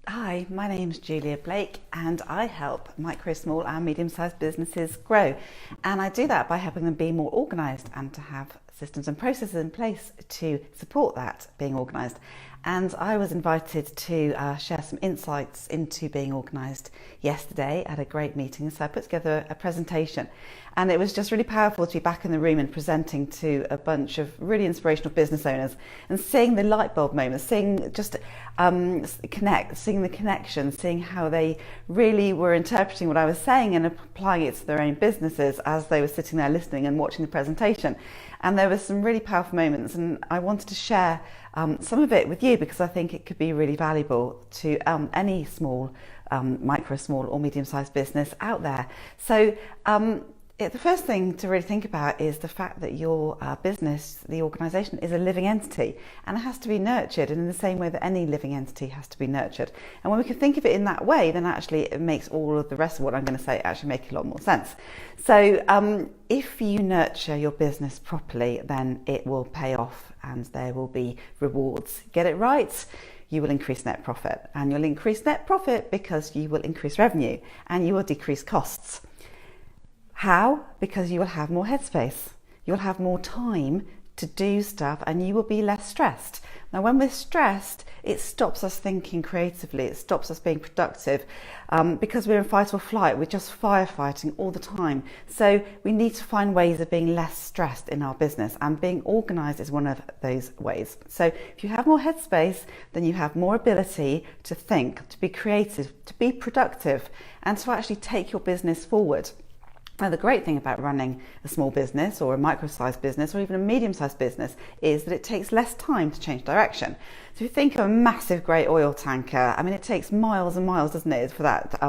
Hi, my name's Julia Blake and I help micro, small and medium-sized businesses grow. And I do that by helping them be more organised and to have systems and processes in place to support that being organised. And I was invited to share some insights into being organised yesterday at a great meeting. So I put together a presentation and it was just really powerful to be back in the room and presenting to a bunch of really inspirational business owners and seeing the light bulb moments, seeing just seeing the connection, seeing how they really were interpreting what I was saying and applying it to their own businesses as they were sitting there listening and watching the presentation. And there were some really powerful moments, and I wanted to share some of it with you because I think it could be really valuable to any small, micro, small or medium-sized business out there. So the first thing to really think about is the fact that your business, the organisation, is a living entity and it has to be nurtured in the same way that any living entity has to be nurtured. And when we can think of it in that way, then actually it makes all of the rest of what I'm going to say actually make a lot more sense. So if you nurture your business properly, then it will pay off and there will be rewards. Get it right, you will increase net profit, and you'll increase net profit because you will increase revenue and you will decrease costs. How? Because you will have more headspace. You'll have more time to do stuff and you will be less stressed. Now, when we're stressed, it stops us thinking creatively. It stops us being productive because we're in fight or flight. We're just firefighting all the time. So we need to find ways of being less stressed in our business, and being organised is one of those ways. So if you have more headspace, then you have more ability to think, to be creative, to be productive, and to actually take your business forward. Now, the great thing about running a small business or a micro-sized business or even a medium-sized business is that it takes less time to change direction. So if you think of a massive great oil tanker, I mean, it takes miles and miles, doesn't it, for that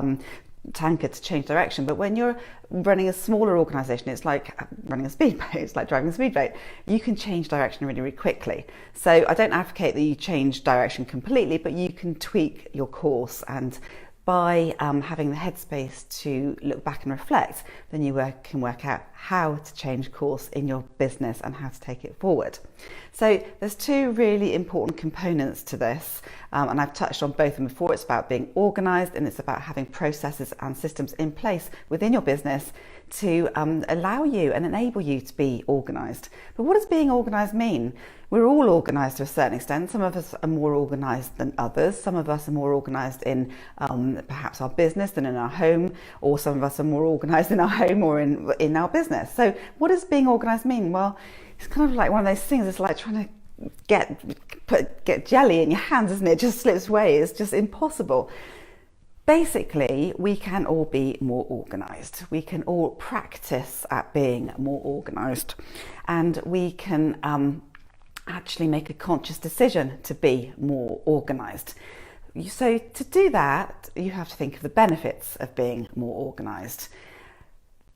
tanker to change direction. But when you're running a smaller organisation, it's like running a speedboat, it's like driving a speedboat. You can change direction really, really quickly. So I don't advocate that you change direction completely, but you can tweak your course, and by having the headspace to look back and reflect, then you can work out how to change course in your business and how to take it forward. So there's two really important components to this, and I've touched on both of them before. It's about being organised and it's about having processes and systems in place within your business to allow you and enable you to be organised. But what does being organised mean? We're all organised to a certain extent. Some of us are more organised than others. Some of us are more organised in perhaps our business than in our home, or some of us are more organised in our home or in our business. So what does being organised mean? Well, it's kind of like one of those things. It's like trying to get jelly in your hands, isn't it? It just slips away. It's just impossible. Basically, we can all be more organised. We can all practice at being more organised, and we can actually make a conscious decision to be more organised. So to do that, you have to think of the benefits of being more organised.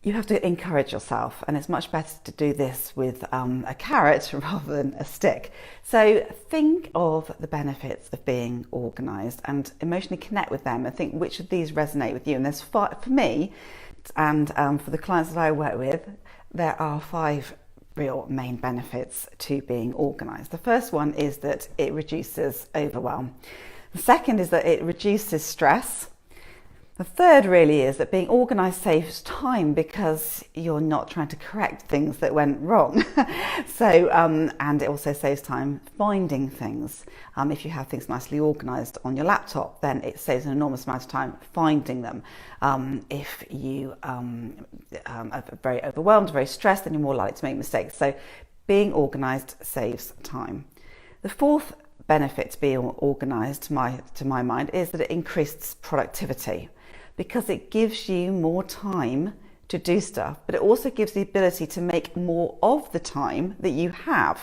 You have to encourage yourself, and it's much better to do this with a carrot rather than a stick. So think of the benefits of being organised and emotionally connect with them and think which of these resonate with you. And there's five, for me, and for the clients that I work with, there are five real main benefits to being organised. The first one is that it reduces overwhelm. The second is that it reduces stress. The third really is that being organised saves time because you're not trying to correct things that went wrong. So, and it also saves time finding things. If you have things nicely organised on your laptop, then it saves an enormous amount of time finding them. If you are very overwhelmed, very stressed, then you're more likely to make mistakes. So being organised saves time. The fourth benefit to being organised, to my mind, is that it increases productivity, because it gives you more time to do stuff, but it also gives the ability to make more of the time that you have.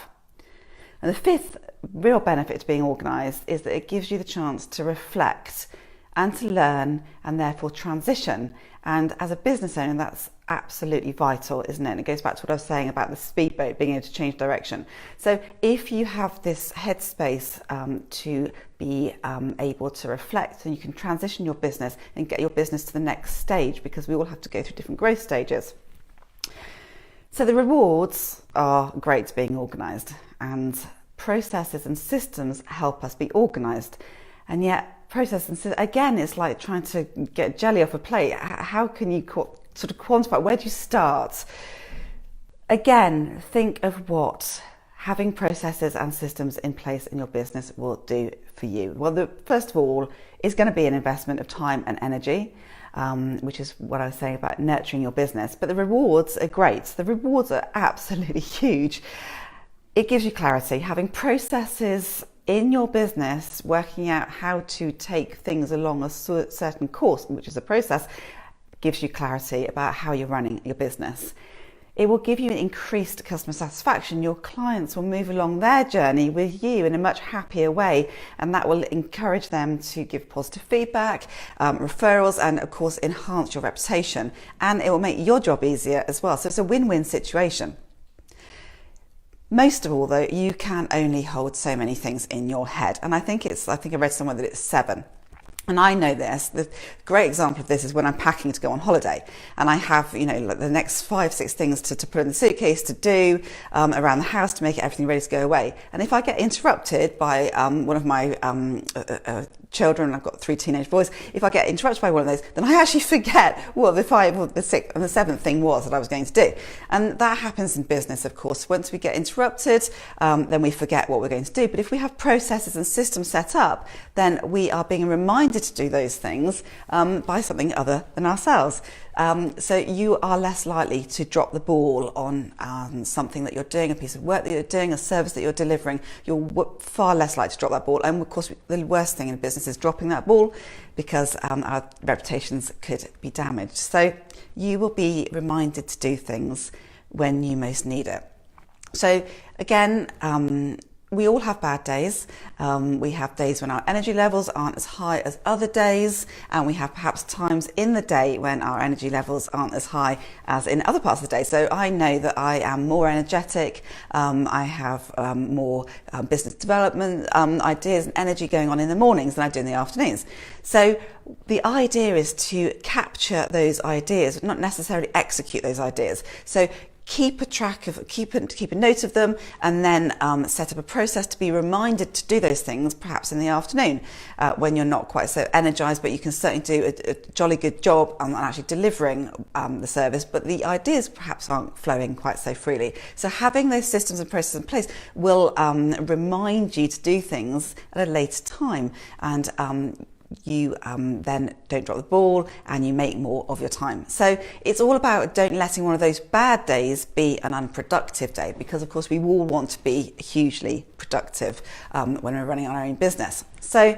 And the fifth real benefit to being organised is that it gives you the chance to reflect and to learn and therefore transition. And as a business owner, that's absolutely vital, isn't it? And it goes back to what I was saying about the speedboat being able to change direction. So if you have this headspace to be able to reflect, then you can transition your business and get your business to the next stage, because we all have to go through different growth stages. So the rewards are great to being organised, and processes and systems help us be organised. And yet process, and again, it's like trying to get jelly off a plate. How can you sort of quantify? Where do you start? Again, think of what having processes and systems in place in your business will do for you. Well, first of all, is going to be an investment of time and energy, which is what I was saying about nurturing your business. But the rewards are great. The rewards are absolutely huge. It gives you clarity. Having processes in your business, working out how to take things along a certain course, which is a process, gives you clarity about how you're running your business. It will give you increased customer satisfaction. Your clients will move along their journey with you in a much happier way, and that will encourage them to give positive feedback, referrals, and of course enhance your reputation. And it will make your job easier as well. So it's a win-win situation. Most of all, though, you can only hold so many things in your head, and I think I read somewhere that it's 7. And I know this. The great example of this is when I'm packing to go on holiday, and I have, like the next 5-6 things to put in the suitcase, to do around the house to make everything ready to go away. And if I get interrupted by one of my children, I've got 3 teenage boys, if I get interrupted by one of those, then I actually forget what the 5th, the 6th and the 7th thing was that I was going to do. And that happens in business, of course. Once we get interrupted, then we forget what we're going to do. But if we have processes and systems set up, then we are being reminded to do those things by something other than ourselves. So you are less likely to drop the ball on something that you're doing, a piece of work that you're doing, a service that you're delivering. You're far less likely to drop that ball. And of course, the worst thing in business is dropping that ball, because our reputations could be damaged. So you will be reminded to do things when you most need it. So again, we all have bad days. We have days when our energy levels aren't as high as other days, and we have perhaps times in the day when our energy levels aren't as high as in other parts of the day. So I know that I am more energetic. I have more business development ideas and energy going on in the mornings than I do in the afternoons. So the idea is to capture those ideas, not necessarily execute those ideas. So keep a note of them, and then set up a process to be reminded to do those things, perhaps in the afternoon when you're not quite so energized, but you can certainly do a jolly good job on actually delivering the service, but the ideas perhaps aren't flowing quite so freely. So having those systems and processes in place will remind you to do things at a later time, and you then don't drop the ball, and you make more of your time. So it's all about don't letting one of those bad days be an unproductive day, because of course we all want to be hugely productive when we're running our own business. So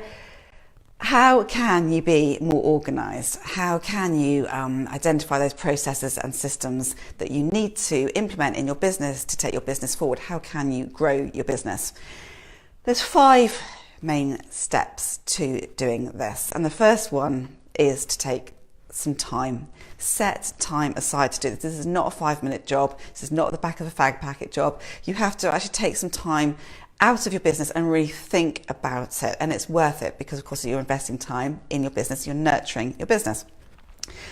how can you be more organised? How can you identify those processes and systems that you need to implement in your business to take your business forward? How can you grow your business? There's 5 main steps to doing this, and the first one is to take some time. Set time aside to do this. This is not a 5-minute job. This is not the back of a fag packet job. You have to actually take some time out of your business and really think about it, and it's worth it, because of course you're investing time in your business, you're nurturing your business.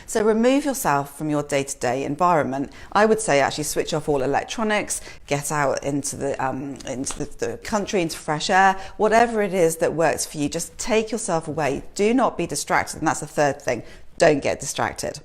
So remove yourself from your day-to-day environment. I would say actually switch off all electronics, get out into the country, into fresh air, whatever it is that works for you. Just take yourself away. Do not be distracted, and that's the 3rd thing. Don't get distracted.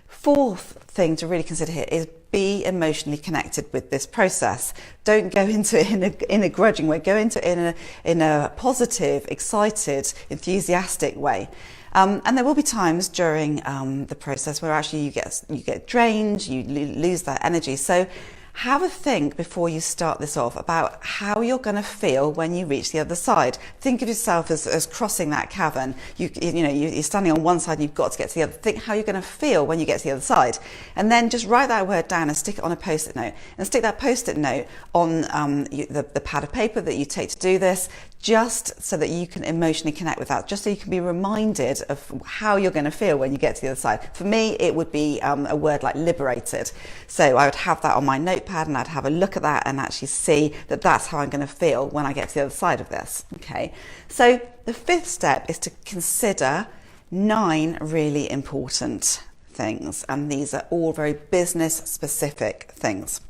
4th thing to really consider here is be emotionally connected with this process. Don't go into it in a grudging way. Go into it in a positive, excited, enthusiastic way. And there will be times during the process where actually you get drained, you lose that energy. So have a think before you start this off about how you're going to feel when you reach the other side. Think of yourself as crossing that cavern. You're standing on one side and you've got to get to the other. Think how you're going to feel when you get to the other side. And then just write that word down and stick it on a post-it note. And stick that post-it note on the pad of paper that you take to do this, just so that you can emotionally connect with that, just so you can be reminded of how you're going to feel when you get to the other side. For me, it would be a word like liberated. So I would have that on my notepad, and I'd have a look at that and actually see that that's how I'm going to feel when I get to the other side of this. Okay. So the 5th step is to consider 9 really important things, and these are all very business specific things.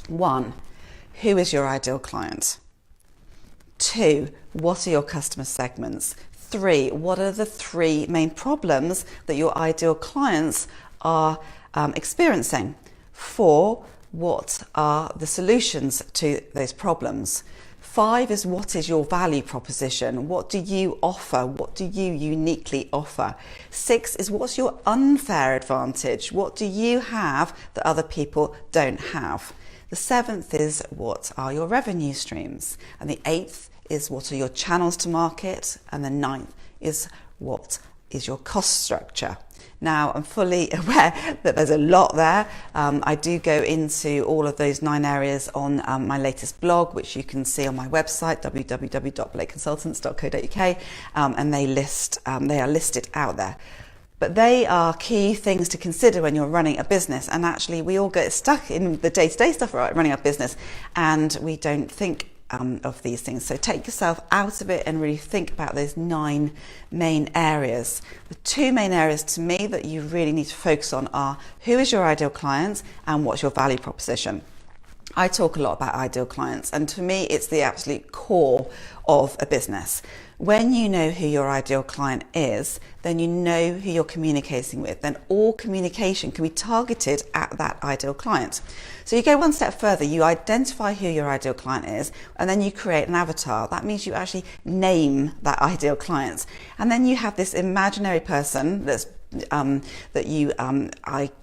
1, who is your ideal client? 2, what are your customer segments? 3. What are the 3 main problems that your ideal clients are experiencing? 4. What are the solutions to those problems? 5 is what is your value proposition? What do you offer? What do you uniquely offer? 6 is what's your unfair advantage? What do you have that other people don't have? The 7th is what are your revenue streams? And the 8th is what are your channels to market? And the 9th is what is your cost structure? Now, I'm fully aware that there's a lot there. I do go into all of those 9 areas on my latest blog, which you can see on my website, www.blakeconsultants.co.uk, and they are listed out there. But they are key things to consider when you're running a business. And actually, we all get stuck in the day-to-day stuff, right, running a business, and we don't think of these things. So take yourself out of it and really think about those 9 main areas. The 2 main areas to me that you really need to focus on are who is your ideal client and what's your value proposition. I talk a lot about ideal clients, and to me it's the absolute core of a business. When you know who your ideal client is, then you know who you're communicating with. Then all communication can be targeted at that ideal client. So you go one step further, you identify who your ideal client is, and then you create an avatar. That means you actually name that ideal client. And then you have this imaginary person that's I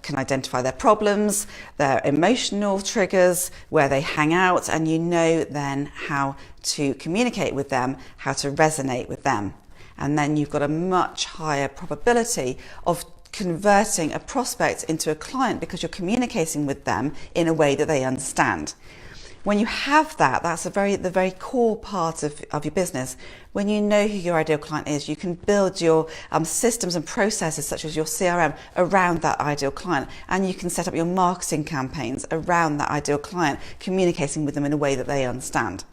can identify their problems, their emotional triggers, where they hang out, and you know then how to communicate with them, how to resonate with them. And then you've got a much higher probability of converting a prospect into a client because you're communicating with them in a way that they understand. When you have that, that's the very core part of your business. When you know who your ideal client is, you can build your systems and processes such as your CRM around that ideal client, and you can set up your marketing campaigns around that ideal client, communicating with them in a way that they understand.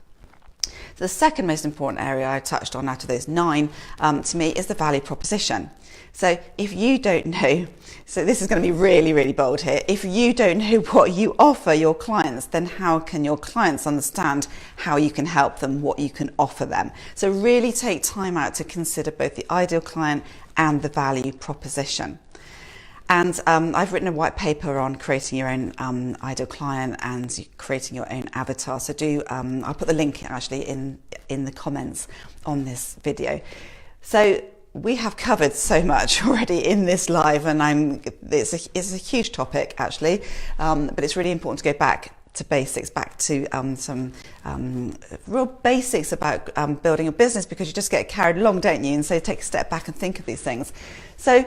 So the second most important area I touched on out of those 9 to me is the value proposition. So if you don't know, so this is going to be really, really bold here. If you don't know what you offer your clients, then how can your clients understand how you can help them, what you can offer them? So really take time out to consider both the ideal client and the value proposition. And I've written a white paper on creating your own ideal client and creating your own avatar. So I'll put the link actually in the comments on this video. So we have covered so much already in this live, and it's a huge topic actually, but it's really important to go back to basics, back to some real basics about building a business, because you just get carried along, don't you? And so take a step back and think of these things. So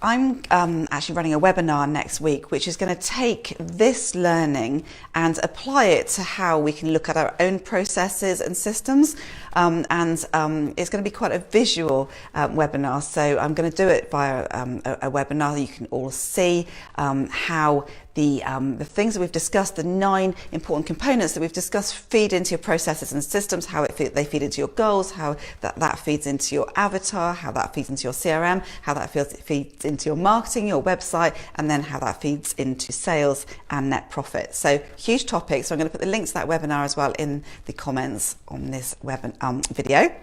I'm actually running a webinar next week, which is going to take this learning and apply it to how we can look at our own processes and systems. It's going to be quite a visual webinar. So I'm going to do it via a webinar. You can all see how the things that we've discussed, the 9 important components that we've discussed, feed into your processes and systems, how they feed into your goals, how that feeds into your avatar, how that feeds into your CRM, how that feeds into your marketing, your website, and then how that feeds into sales and net profit. So huge topic. So I'm going to put the link to that webinar as well in the comments on this video.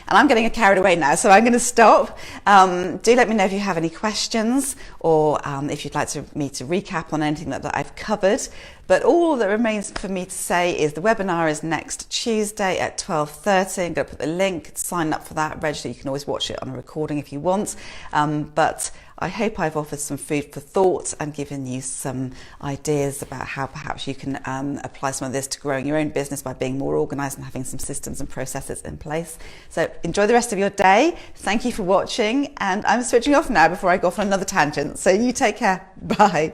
And I'm getting carried away now, so I'm going to stop. Do let me know if you have any questions, or if you'd like me to recap on anything that I've covered. But all that remains for me to say is the webinar is next Tuesday at 12:30. I'm going to put the link, sign up for that, register. You can always watch it on a recording if you want. But I hope I've offered some food for thought and given you some ideas about how perhaps you can apply some of this to growing your own business by being more organised and having some systems and processes in place. So enjoy the rest of your day. Thank you for watching, and I'm switching off now before I go off on another tangent. So you take care. Bye.